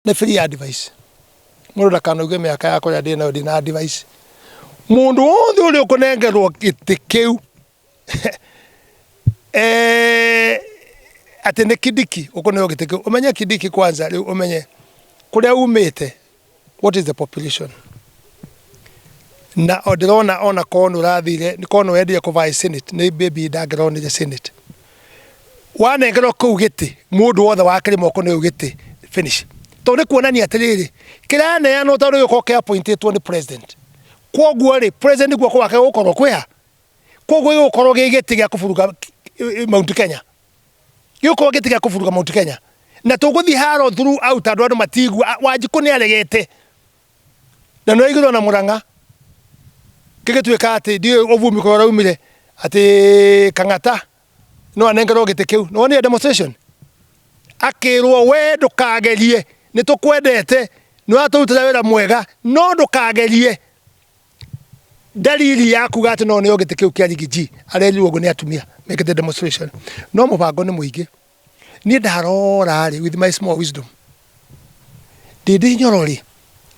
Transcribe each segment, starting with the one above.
nĩ free advice. Mũndũ ndakanauge mĩaka yakwa ya ndĩna ndĩna advice. Mũndũ wothe ũrĩa ũkũnengerwo gĩtĩ kĩu atĩ nĩ Kindiki ũkũneo gĩtĩ kĩu. Ũmenye Kindiki kwanza, rĩu ũmenye kũrĩa umĩte, what is the population. Na ndĩrona ona kono ũrathire nĩ kono wendia kũvaĩ senate nĩ baby ndangĩronire senate. Wanengerwo kũu gĩtĩ mũndũ wothe wa kĩrĩma ũkũneo gĩtĩ finish. Tondũ nĩ kuonania atĩrĩrĩ kĩraneanwo tondũ gĩkorwo kĩa-appointĩtwo nĩ president. Kwoguo rĩ president guoko gwake gũkorwo kwĩha. Kwoguo gĩgũkorwo gĩ gĩtĩ gĩa kũburuga Mount Kenya. Gĩgũkorwo gĩtĩ gĩa kũburuga Mount Kenya. Na tũgũthiĩ haro throughout andũ matigua Wanjikũ nĩ aregete. Na no igũrwo na Mũrang'a. Gĩgĩtuĩka atĩ ndiũ ũvumi kũrĩa ũraumire atĩ Kang'ata no anengerwo gĩtĩ kĩu. No wonire demonstration. Akĩrwo we ndũkagerie nĩ tũkwendete nĩ watũrutĩra wĩra mwega no ndũkagerie. Dalili ya kuga atĩ no nĩo gĩtĩ kĩu kĩa Rigiji arerirwo ũguo nĩ atumia mekĩte demonstration. No mũbango nĩ mũingĩ. Niĩ ndarora rĩ with my small wisdom. Ndindi Nyoro rĩ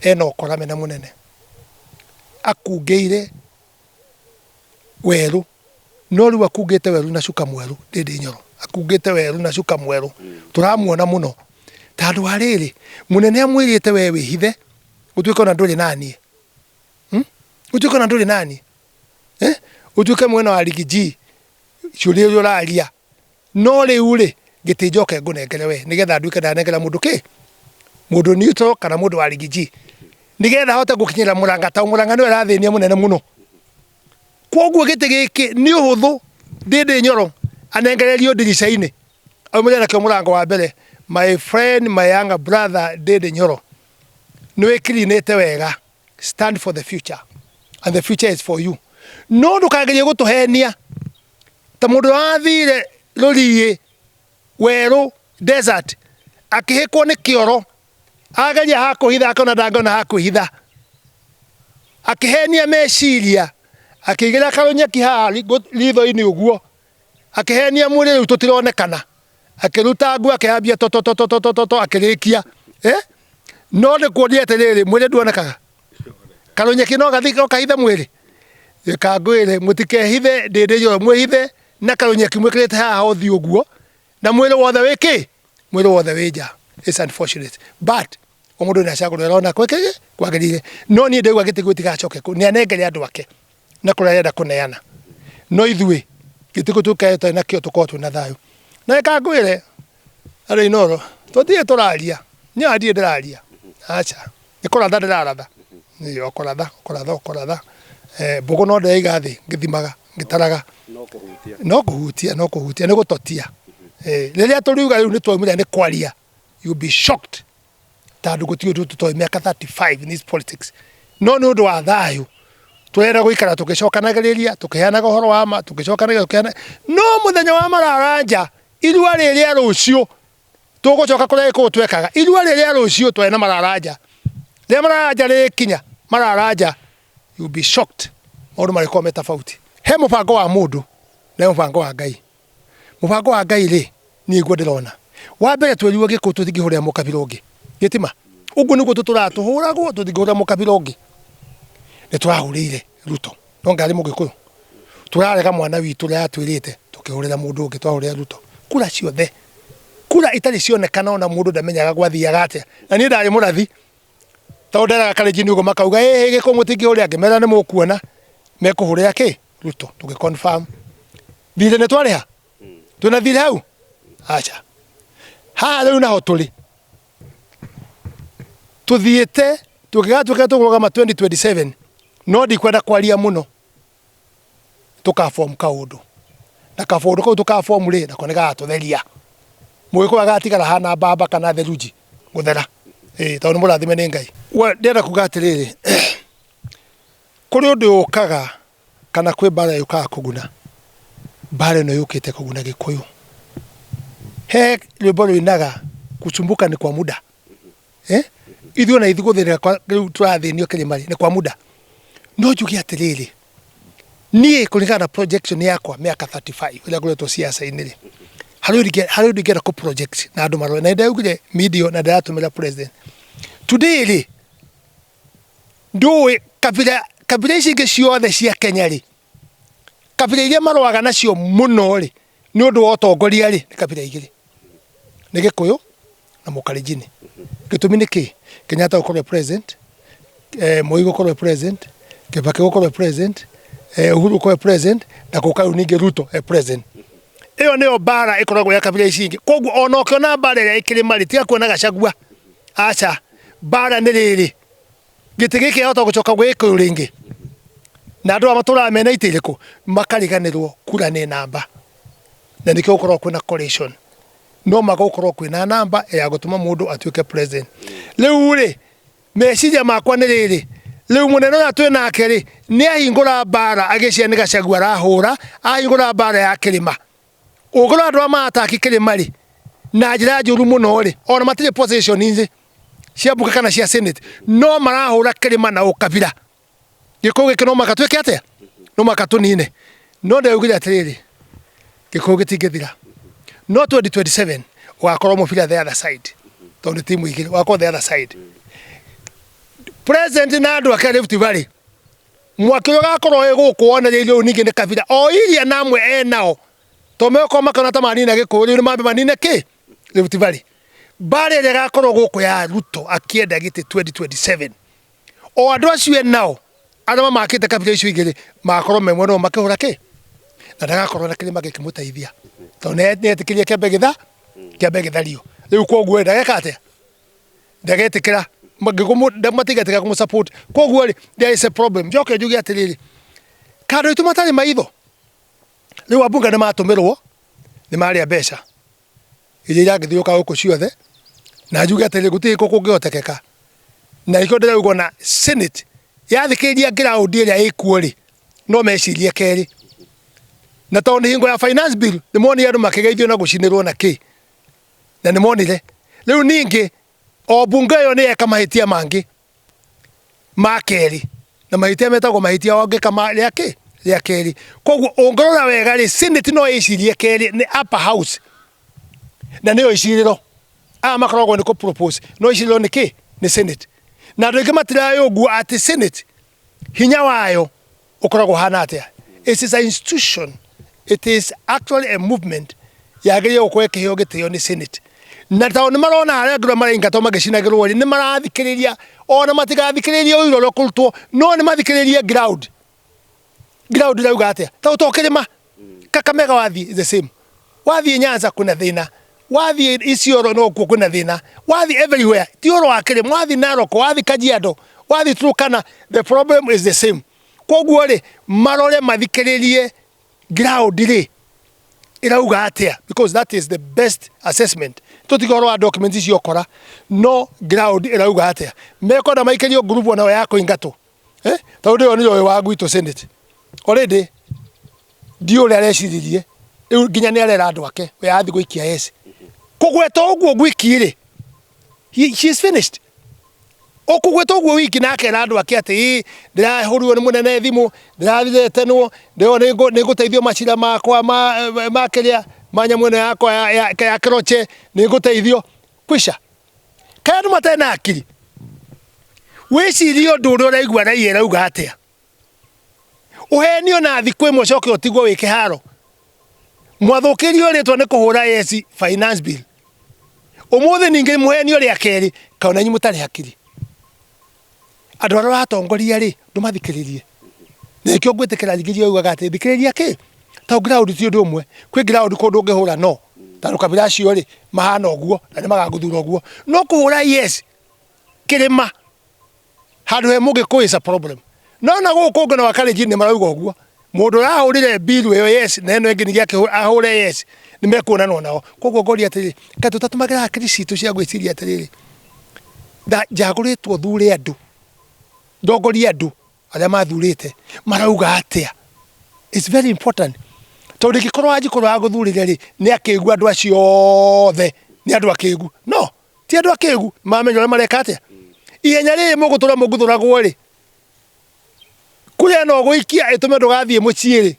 ena ũkora mena mũnene. Akungĩire werũ no rĩu akungĩte werũ na cuka mwerũ. Ndindi Nyoro akungĩte werũ na cuka mwerũ. Tũramuona mũno. Tandũ harĩrĩ mũnene amwĩrĩte we wĩhithe ũtuĩke ona ndũrĩ naniĩ. Utuĩke ona ndũrĩ nani. Utuĩke mwena wa Rigiji ciũria iria ũraria. No rĩu rĩ gĩtĩ njoke ngũnengere we nĩgetha nduĩke ndanengera mũndũ kĩ? Mũndũ neutral kana mũndũ wa Rigiji. Nĩgetha hote gũkinyĩra Mũrang'a ta Mũrang'a nĩwe arathĩnia mũnene mũno. Kwoguo gĩtĩ gĩkĩ nĩ ũhũthũ Ndindi Nyoro anengererio ndirica-inĩ. Aumĩre nakĩo mũrango wa mbere. My friend, my younger brother Ndindi Nyoro. Nĩwe kirinĩte wega. Stand for the future. And the future is for you. No ndũkagerie gũtũhenia. Ta mũndũ wathire rũriĩ werũ desert akĩhĩkwo nĩ kĩoro ageria hakũhitha akona ndangĩona hakũhitha. Akĩhenia meciria akĩigĩra karũnyeki haha ritho-inĩ ũguo akĩhenia mwĩrĩ rĩu tũtironekana akĩruta nguo akĩhambia to akĩrĩkia. No nĩ kuonia atĩrĩrĩ mwĩrĩ nduonekaga. Karũnyeki no gathĩ kahithe mwĩrĩ. Kangwĩre mũtikehithe Ndindi Nyoro mwĩhithe na karũnyeki mwĩkĩrĩte haha ũthiĩ ũguo na mwĩrĩ wothe wĩkĩ? Mwĩrĩ wothe wĩ nja. It's unfortunate. But o mũndũ nĩacagũrwo ona kwagĩrĩire. No niĩ ndauga gĩtĩ gĩtigacoke nĩ anengere andũ ake na kũrĩa arenda kũneana. No ithuĩ gĩtĩ tũkaĩte nakĩo tũkorwo twĩna thayũ. Na kangwĩre arĩ Inoro tũthiĩ tũraria. Niĩ ndirĩ ndĩraria. Acha. Nĩ kũratha ndĩraratha. Nĩ kũratha. Mbogo no ndĩraiga thĩ ngĩthimaga ngĩtaraga. No kũhutia nĩ gũtotia. Rĩrĩa tũriuga rĩu nĩ twaumire nĩ kwaria. You'll be shocked. Tandũ gũtirĩ ũndũ tũtoĩ mĩaka 35 in this politics. No nĩ ũndũ wa thayũ. Tũrenda gũikara tũgĩcokanagĩrĩria, tũkĩheanaga ũhoro wa ma, tũkĩheanaga. No mũthenya wa mararanja, irua rĩrĩa rũciũ tũgũcoka kũrĩa gĩkũtwekaga. Irua rĩrĩa rũciũ twena mararanja. Rĩrĩa mararanja rĩkinya, mararanja, you'll be shocked. Maũndũ marĩkorwo me tofauti. He mũbango wa mũndũ na mũbango wa Ngai. Mũbango wa Ngai rĩ niĩ guo ndĩrona. Wa mbere twerirwo gĩkũ tũtingĩhũrĩra mũkabira ũngĩ. Gĩtima. Ũguo nĩguo tũratũhũragwo tũtingĩhũrĩra mũkabira ũngĩ. Nĩ tũrahũrĩire Ruto. No ngarĩ Mũgĩkũyũ. Tũrarega mwana witũ ũrĩa atwĩrĩte tũkĩhũrĩra mũndũ ũngĩ twahũrĩra Ruto. Kura ciothe. Kura itarĩ cionekana ona mũndũ ndamenyaga gwathiaga atĩa. Na niĩ ndarĩ mũrathi. Tondũ nderaga karĩnji-inĩ ũguo makauga gĩkũ mũtingĩhũrĩra ngĩmera nĩ mũkuona. Mekũhũrĩra kĩ? Ruto. Tũgĩconfirm. Thirĩ nĩ twarĩha. Twĩna thirĩ hau. Acha. Haha rĩu naho tũrĩ. Tuthiĩte tũkĩgatuĩka tũkũrũgama 2027 no ndikwenda kwaria mũno. Tũkaform kaũndũ. Na kaũndũ kau tũkaform rĩ nako nĩ gatũtheria. Mũgĩkũyũ agatigara hana mbamba kana theruji gũthera. Tondũ nĩ mũrathime nĩ Ngai. Ndĩrenda kuga atĩrĩrĩ. Kũrĩ ũndũ ũkaga kana kwĩ mbara yũkaga kũguna. Mbara ĩno yũkĩte kũguna Gĩkũyũ. He rwĩmbo rũinaga kusumbuka ni kwa muda. Ithuĩ na ithuĩ rĩu tũrathĩnio kĩrĩma nĩ kwa muda. No njuge atĩrĩrĩ. Niĩ kũringana na projection yakwa mĩaka 35 ĩrĩa ngoretwo siasa-inĩ rĩ. how do you get a project na andu marore na ndaugire media na ndatumira president today do kabila ici ciothe cia Kenya ri kabila iria marwaga nacio muno ri ni undu wa utongoria ri ni kabila igiri ni Gikuyu na Mukalenjini gitumi niki Kenyatta ukorwo president Moi ukorwo president Kibaki ukorwo president Uhuru ukorwo president na kukaru ningi Ruto president iyo niyo bara ikoragwo ya kabila ici ingi koguo ona ukiona bara ria ikirima ri tiga kuona Gachagua acha bara ni riri giti giki hota gucoka gwiko ringi na andu amatura mena itiriko makariganirwo kura ni namba na nikio ukorwo kwina coalition no magokorwo kwina namba ya gutuma mundu atuike president riu ri meciria makwa ni riri riu munene na twi nake ri ni ahingura bara agicia ni Gachagua rahura ahingura bara ya kirima ugura andu amataki kirima ri na njira njuru muno ri ona matire position inzi cia buka kana cia senate no marahura kirima na ukabira Gikuyu giki no makatwike atia no makatunine no ndaugire atiriri Gikuyu gitingithira no 2027 wakorwo mubira the other side tondu timu igiri wakorwo the other side president na andu ake Rift Valley mwakiro gakorwo iguku onereirio ningi ni kabira o iria namwe enao tomeko makana tamani na Gikuyu ni mambe manine ki Rift Valley bare ria gakorwo guku ya Ruto akienda giti 2027 o andu acio enao arama makite kabira icio igiri makorwo memwe no makihura ki na ndagakorwo na kirima gikimutaithia tondu netikirie kiambe githario riu koguo ndageka atia ndagetikira matigatika kumusupport koguo there is a problem joke njugi atiriri kado itu matari maitho riu abunga ni matumirwo ni maria mbeca ije iragithiuka guku ciothe na njugi atiriri guti kungiotekeka na ikio ndiraugo na senate yathikiria ground iria ikuo ri no mecirie keri na tondu hingo ya finance bill ni moni andu makigeithio na gucinirwo na ki na ni monire riu ningi o bunge yo ni eka mahitia mangi makeri na mahitia metagwo mahitia onge kama ria ki ria keri koguo ongorora wega ri senate no icirie keri ni upper house na ni iciriro makoragwo ni ku propose no iciriro ni ki ni senate na ndu matirayo guo ati senate hinya wayo ukoragwo hana atia it is an institution. It is actually a movement yagiye ukweke hiyo gitio ni senate na tawo ni marona aria ngura maringa to magishinagirwo ni marathikiriria ona matigathikiriria uiro lokultwo no ni mathikiriria ground rauga atia tawo tokirima Kakamega wathi the same wathi Nyanza kuna thina wathi Isiolo no kuna thina wathi everywhere tioro akirima wathi Narok wathi Kajiado wathi Turkana the problem is the same koguo ri marore mathikiririe ground ri irauga atia because that is the best assessment tutigoro a documents icio kora no ground irauga atia meko na maikerio group ona yako ingato tondu yo niyo wa gwito senate already dio le arecirie nginya ni arera andu ake we athi guikia yes kugweta uguo gwikire she is finished okugweta uguo wiki nake na andu ake ati ndirahurirwo ni munene thimu ndirathithenwo ndio ni guteithio macira makwa makeria manya mwene yako ya kroche ni guteithio kwisha kandu matena akiri wicirio nduru raigua rai rauga atia uhenio na thikwe mocoke otigwo wike haro mwathukirio ritwa ni kuhura yes finance bill umuthi ningi muhenio ria keri kauna nyi mutari akiri andu aria atongoria ri ndumathikiririe nikio ngwitikira rigirio ugaga ati thikiriria ki ta ground ti undu umwe kwi ground kundu ngihura no taru kabira cio ri mahana oguo na ni magaguthura oguo no kuhura yes kirima handu he mugiko is a problem no na guku ngona Wakalenjin ni marauga oguo mundu rahurire bill yo yes na eno engi ngiake ahure yes ni mekuona no nao koguo ngori atiri katu tatumagira akiri citu cia gwiciria atiri da jaguritwo thure andu ndongori andu aria mathurite marauga atia it's very important tondu gikorwo ajikorwo aguthurire ri ni akigua andu acio othe ni andu akigu no ti andu akigu mamenyora mareka atia ihenya ri mugutura muguthuragwo ri kuria no guikia itume ndugathie mucii ri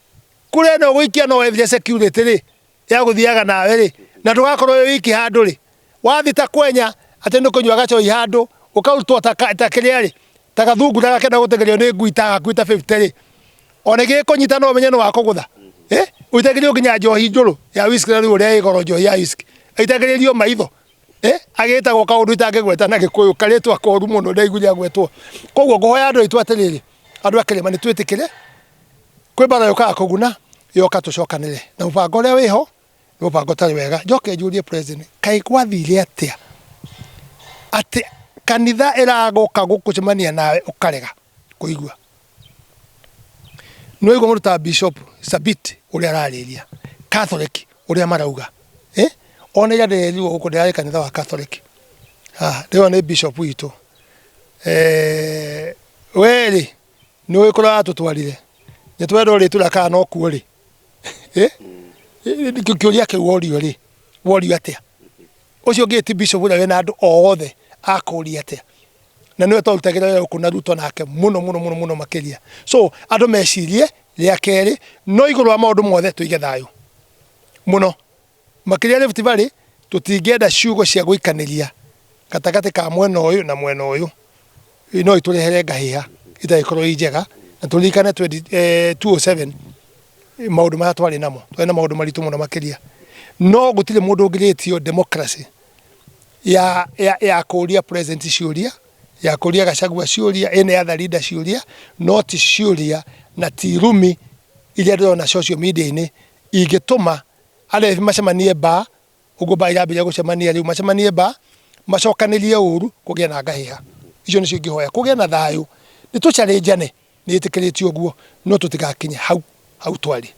kuria no guikia no wethire security ri ya guthiaga nawe ri na ndugakorwo wiki handu ri wathita kwenya ati ndukunywa gacoi handu ukarutwo ta kiria ri ta gathungu na gakenda gutegerio ni ngui ta gakuita 50 ri onege kunyita no menye no wakugutha uitegerio nginya njohi njuru ya whisky na uri igoro njohi ya whisky aitegerio maitho agitagwo kaundu itangegweta na gikuyu karitwa koru muno ndaiguria gwetwo koguo ngohoya andu itu atiriri andu akirima ni twitikire kwi bara yoka kuguna yoka tucokanire na mubango uria wiho ni mubango tari wega njoke njurie president kai kwathire atia ati kanitha iragoka gukucemania nawe ukarega kuigua no igo muruta bishop Sabit uria arariria Catholic uria marauga ona ya nderiwo guko ndari kanitha wa Catholic ndio ni bishop witu weri ni wikora atutwarire nyetwero ri turaka no kuori kiuria ke wori atia ucio ngiti bishop uria wena andu othe akuri atia na niwe toltagira kuna Ruto nake muno makiria so andu mecirie ria keri no iguru wa maundu mothe tuige thayo muno makiria Rift Valley tutingenda ciugo cia guikaniria gatagati ka mwena uyu na mwena uyu no iturehere ngahia itaikorwo njega na tulikane 207 maundu maya twari namo twena maundu maritu muno makiria no gutire mundu ungiritio democracy ya kuria president ciuria ya kuria Gachagua ciuria ene other leader ciuria not ciuria na tirumi iria ndona social media ini igituma ale macemanie ba ugo ba irabe gucemania riu macemanie ba macokanirie uru kugia na ngahia icio nicio ngihoya kugia na thayu ni tu challenge ni itikiritio guo no tutigakinya hau twari